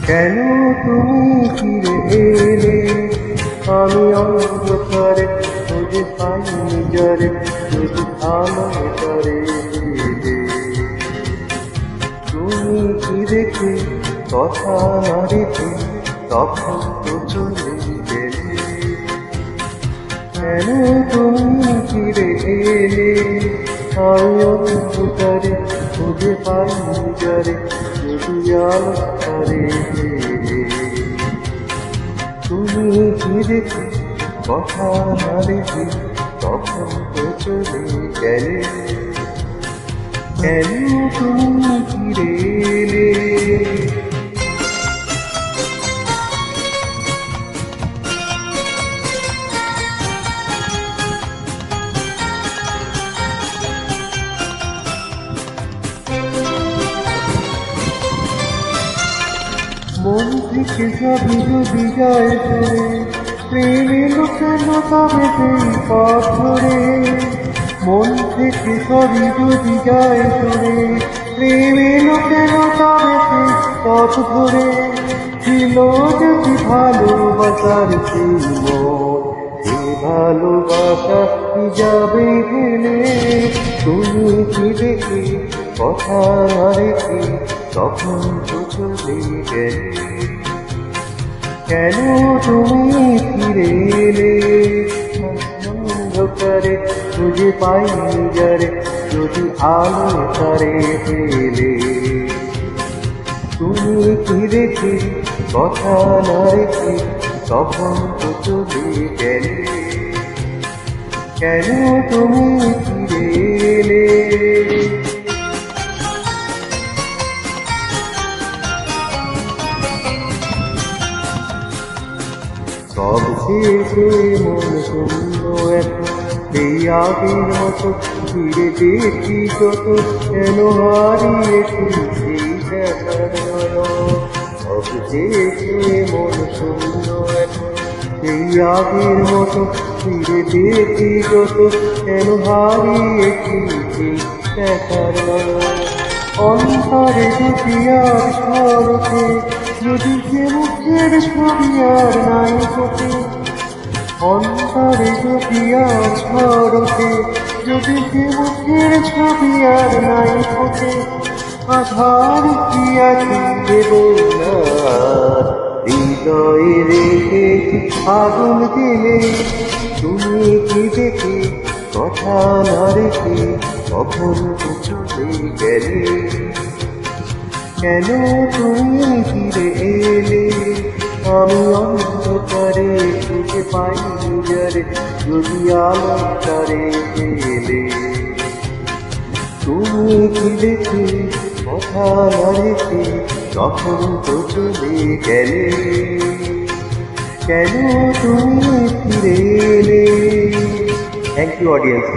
কেন তুমি ফিরে এলে? আমি অন্ধকারে খুঁজে পাই নিজরে, যদি আলোয় করে এলে। তুমি কি দেখে কথা না রেখে তখন তো চলে গেলে। কেন তুমি ফিরে এলে? আমি অন্ধকারে খুঁজে পাই নিজরে, যদি আলোয় করে এলে। তুমি কি দেখে কথা না রেখে তখন তো চলে গেলে। কেন তুমি ফিরে এলে? মন থেকে সবই যদি যায় ধরে, প্রেম এলো কেন তবে সেই পথ ধরে। মন থেকে সবই যদি যায় ধরে, প্রেম এলো কেন তবে সেই পথ ধরে। ছিল যদি ভালোবাসার সেই মন, সে ভালোবাসা কি যাবে গেলে। তুমি কি দেখে কথা না রেখে তখন তো চলে গেলে। কেন তুমি ফিরে এলে? অন্ধকারে খুঁজে পাই নিজরে, যদি আলো করে পেলে। তুমি কি দেখে কথা না রেখে তখন তো চলে গেলে। কেন তুমি ফিরে এলে? সব শেষে মন শূন্য এখন, সেই আগের মতো ফিরে দেখি যত, কেন হারিয়েছি সেই দেখার নয়ন। সব শেষে মন শূন্য এখন, সেই আগের মতো ফিরে দেখি যত, কেন হারিয়েছি সেই দেখার নয়ন। অন্তরে যদি আর স্মরতে, যদি সে মুখের ছবি আর নাই ফোটে। অন্তরে যদি আর স্মরতে, যদি সে মুখের ছবি আর নাই ফোটে। আধার কি আছে দেব না, হৃদয়ে রেখে আগুন দিলে। তুমি কি দেখে কথা না রেখে কখন তো চলে গেলে। কেন তুমি ফিরে এলে? আমি অন্ধকারে খুঁজে পাই নিজরে, যদি আলো করে পেলে। তুমি কি দেখে কথা না রেখে তখন তো চলে গেলে। কেন তুমি ফিরে এলে? Thank you audience.